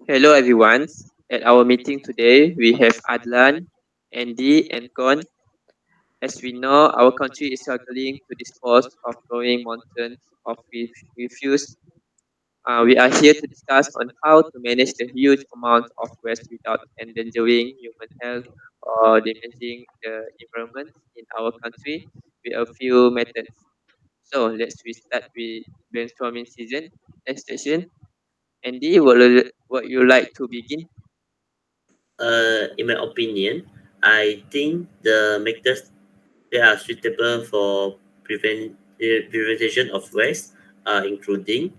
Hello everyone. At our meeting today, we have Adlan, Andy, and Kon. As we know, our country is struggling to dispose of growing mountains of refuse. We are here to discuss on how to manage the huge amount of waste without endangering human health or damaging the environment in our country with a few methods. So let's we start with brainstorming season. Next session. Andy, would you like to begin? In my opinion, I think the methods that are suitable for prevention of waste are including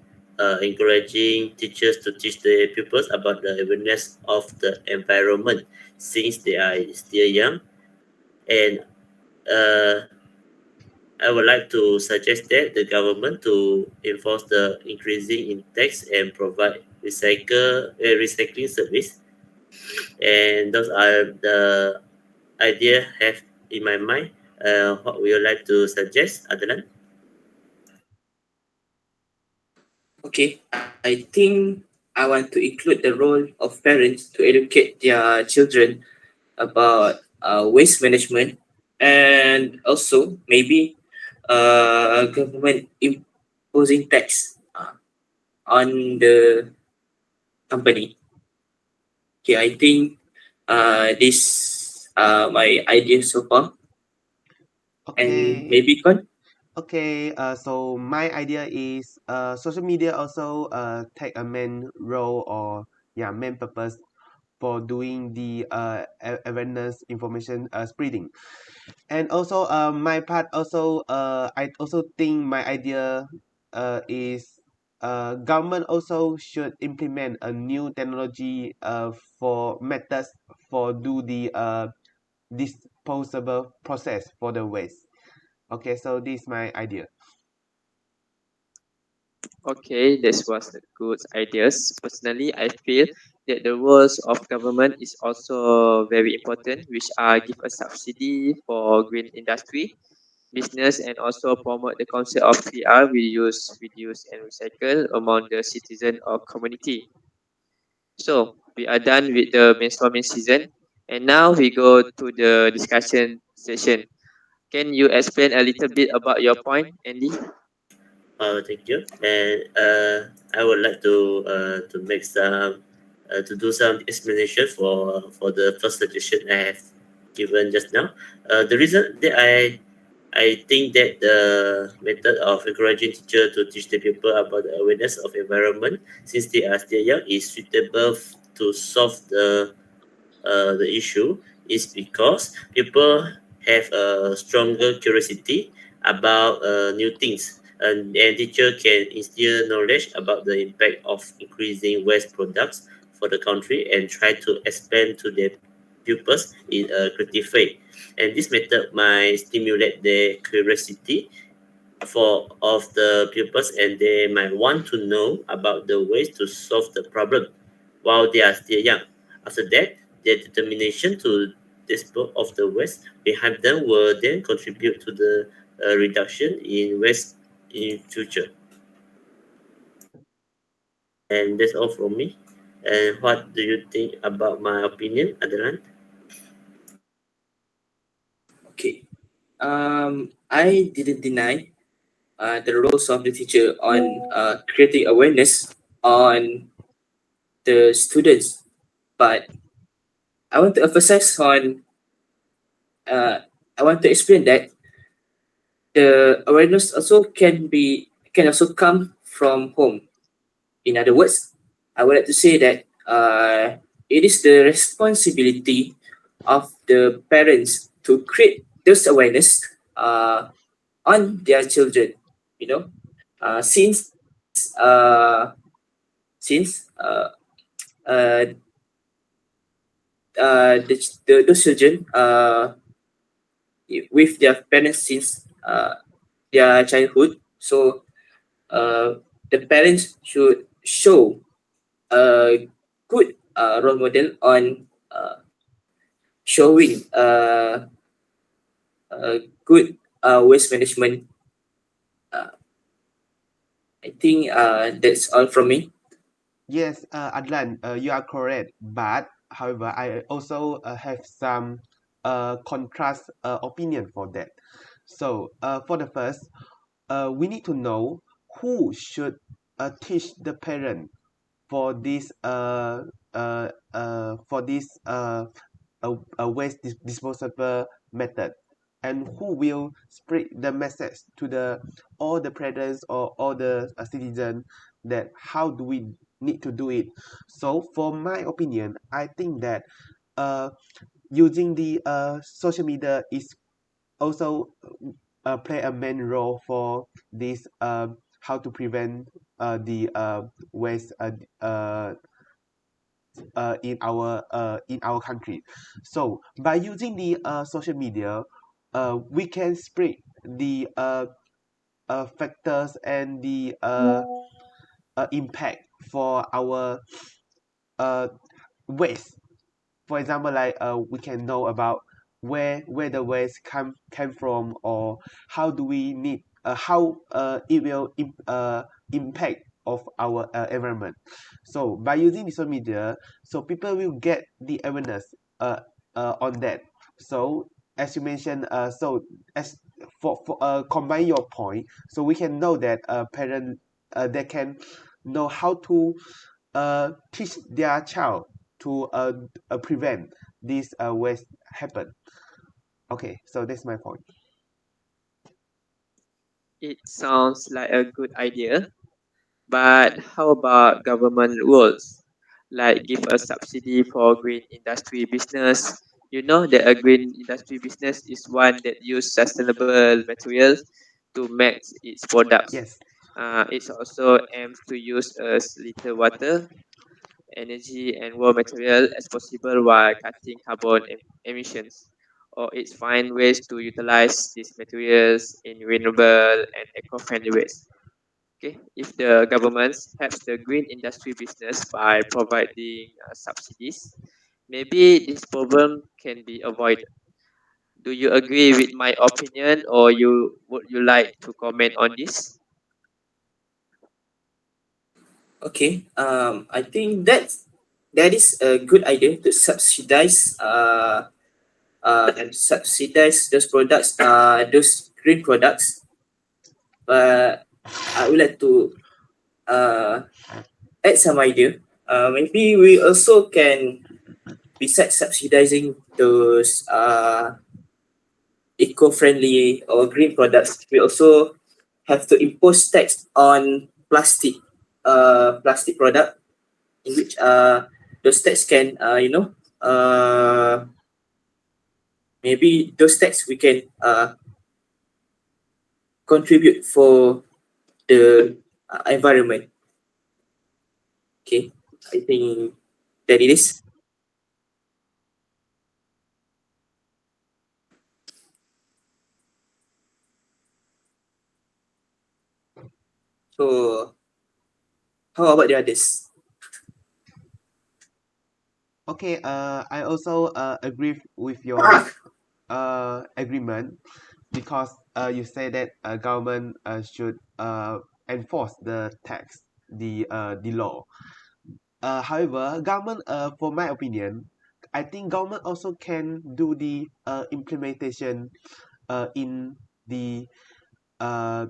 encouraging teachers to teach their pupils about the awareness of the environment since they are still young. And uh, I would like to suggest that the government to enforce the increasing in tax and provide recycling service. And those are the idea have in my mind. What would you like to suggest, Adlan? Okay, I think I want to include the role of parents to educate their children about waste management and also maybe government imposing tax on the company. Okay, I think this my idea so far, and Okay. maybe con. Okay. So my idea is social media also take a main role or main purpose for doing the awareness information spreading. And also my part also I also think my idea is government also should implement a new technology for methods for do the disposable process for the waste. Okay, so this is my idea. Okay, this was a good ideas. Personally, I feel that the roles of government is also very important, which are give a subsidy for green industry, business, and also promote the concept of PR, reuse, reduce, and recycle among the citizen or community. So we are done with the brainstorming season, and now we go to the discussion session. Can you explain a little bit about your point, Andy? Thank you. And I would like to make some to do some explanation for the first suggestion I have given just now. The reason that I think that the method of encouraging teacher to teach the people about the awareness of environment since they are still young is suitable to solve the issue is because people have a stronger curiosity about new things, and teacher can instill knowledge about the impact of increasing waste products for the country and try to expand to their pupils in a creative way. And this method might stimulate their curiosity for of the pupils, and they might want to know about the ways to solve the problem while they are still young. After that, their determination to dispose of the waste behind them will then contribute to the reduction in waste in future. And that's all from me. And what do you think about my opinion, Adnan? Okay, I didn't deny the roles of the teacher on creating awareness on the students, but I want to emphasize on uh, I want to explain that the awareness also can also come from home. In other words, I would like to say that it is the responsibility of the parents to create this awareness on their children. You know, since since uh, those children with their parents since their childhood. So the parents should show a good role model on showing good waste management. Uh, I think that's all from me. Yes, Adlan, you are correct. But however, I also have some contrast opinion for that. So for the first, we need to know who should teach the parent for this waste disposable method, and who will spread the message to the all the parents or all the citizen that how do we need to do it. So for my opinion, I think that uh, using the social media is also play a main role for this how to prevent the waste in our country. So by using the social media, we can spread the factors and the impact for our uh, waste. For example, like we can know about where the waste came from, or how do we need how it will impact of our environment. So by using the social media, so people will get the awareness on that. So as you mentioned, so as for combine your point, so we can know that parent they can know how to teach their child to prevent this waste happen. Okay, so that's my point. It sounds like a good idea, but how about government rules? Like give a subsidy for green industry business. You know that a green industry business is one that use sustainable materials to make its products. Yes. It also aims to use as little water, energy, and raw material as possible while cutting carbon emissions. Or it's find ways to utilize these materials in renewable and eco-friendly ways. Okay, if the government helps the green industry business by providing subsidies, maybe this problem can be avoided. Do you agree with my opinion, or would you like to comment on this? Okay. I think that is a good idea to subsidize and subsidize those products, those green products. But I would like to uh add some idea. Maybe we also can, besides subsidizing those eco-friendly or green products, we also have to impose tax on plastic product, in which those tax can maybe those tax we can contribute for the environment. Okay, I think that it is. So how about the others? Okay. I also agree with your agreement, because you say that government should enforce the tax, the law. However, government, for my opinion, I think government also can do the implementation in the uh,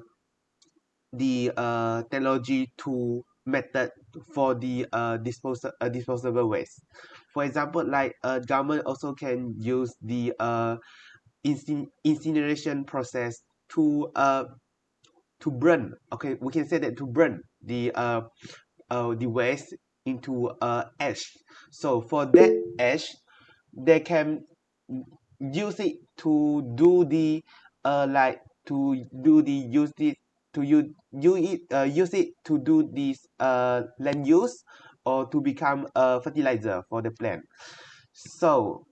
technology to method for the disposable waste. For example, like government also can use the incineration process to burn. Okay, we can say that to burn the waste into ash. So for that ash, they can use it to do the like to do the use it to use it to do this land use, or to become a fertilizer for the plant. So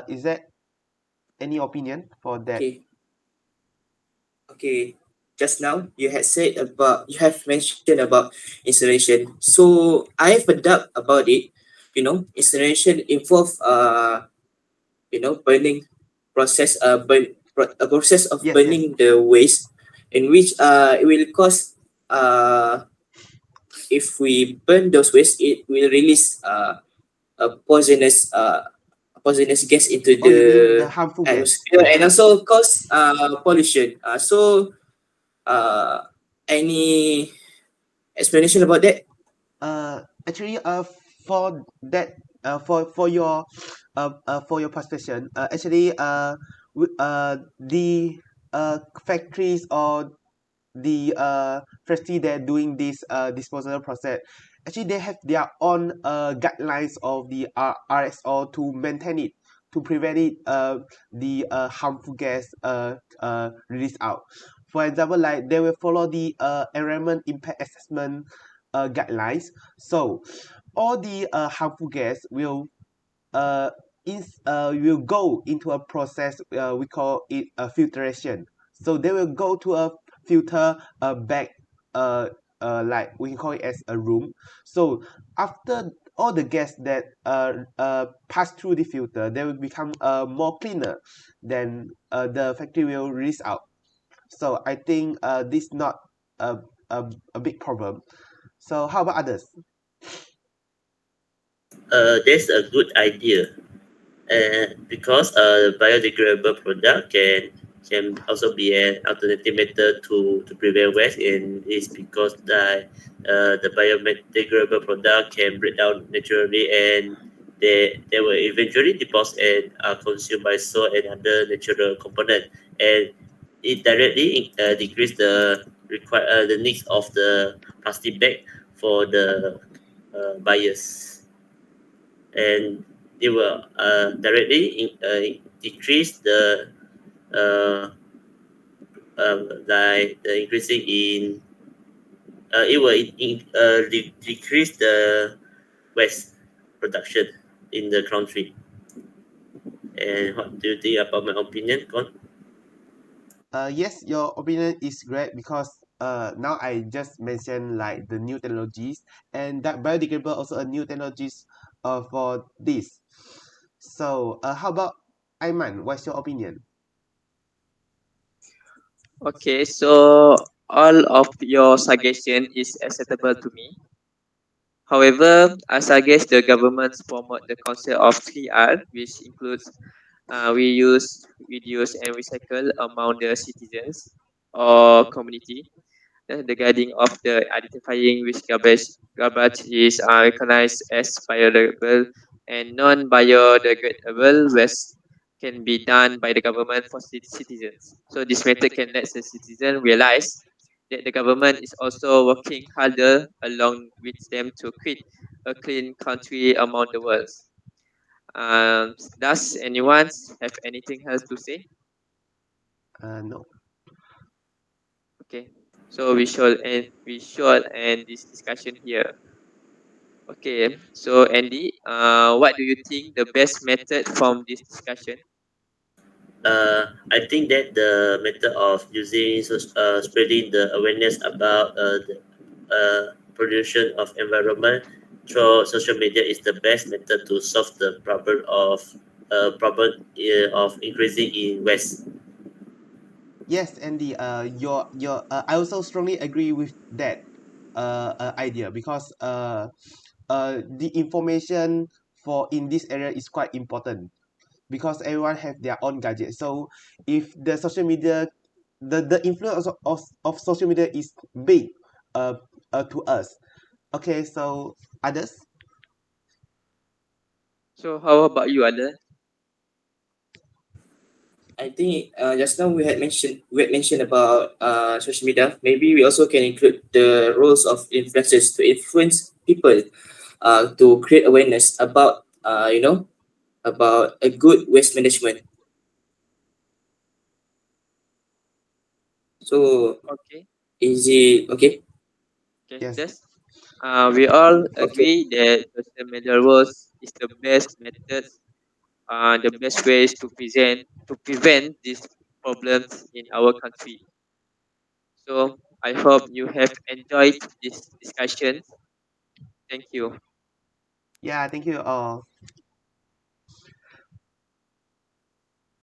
is there any opinion for that? Okay, okay. Just now you have mentioned about incineration. So I have a doubt about it. Incineration involve burning a process of Yes, yes. burning the waste, in which it will cause uh if we burn those waste, it will release a poisonous gas into Oh, you mean the the harmful gas? atmosphere and Yeah. also cause pollution. Uh, any explanation about that? Actually, for that, for your question, actually, the factories or the factory that doing this disposal process, actually they have their own guidelines of the RSO to maintain it, to prevent it the harmful gas release out. For example, like they will follow the environment impact assessment guidelines. So all the harmful gas uh, will go into a process we call it a filtration. So they will go to a filter back, uh, like we can call it as a room. So after all the gas that pass through the filter, they will become more cleaner than the factory will release out. So I think this not a, a big problem. So how about others? That's a good idea. Because biodegradable product can also be an alternative method to prevent waste, and it's because the biodegradable product can break down naturally, and they will eventually deposit and are consumed by soil and other natural component, and it directly decrease the needs of the plastic bag for the buyers, and it will directly decrease uh, like the increasing in it will decrease the waste production in the country. And what do you think about my opinion, Con? Yes, your opinion is great because now I just mentioned like the new technologies, and that biodegradable also a new technologies for this. So how about Aiman? What's your opinion? Okay, so all of your suggestion is acceptable to me. However, I suggest the governments promote the concept of 3R, which includes reuse, reduce, and recycle among the citizens or community. The guiding of the identifying which garbage is recognized as biodegradable and non-biodegradable waste can be done by the government for citizens. So this method can let the citizen realize that the government is also working harder along with them to create a clean country among the world. Does anyone have anything else to say? No. Okay, so we should end this discussion here. Okay, so Andy, what do you think the best method from this discussion? I think that the method of using spreading the awareness about pollution of environment through social media is the best method to solve the problem of increasing in waste. Yes, Andy. Your I also strongly agree with that idea because the information for in this area is quite important because everyone have their own gadget. So if the social media, the influence of social media is big uh, to us. Okay, so others? So how about you, Alan? I think just now we had mentioned about social media. Maybe we also can include the roles of influencers to influence people to create awareness about about a good waste management. So Okay, is it okay? okay, Yes. that's we all Okay. agree that social media roles is the best method, the best ways to prevent these problems in our country. So I hope you have enjoyed this discussion. Thank you. Yeah, thank you all.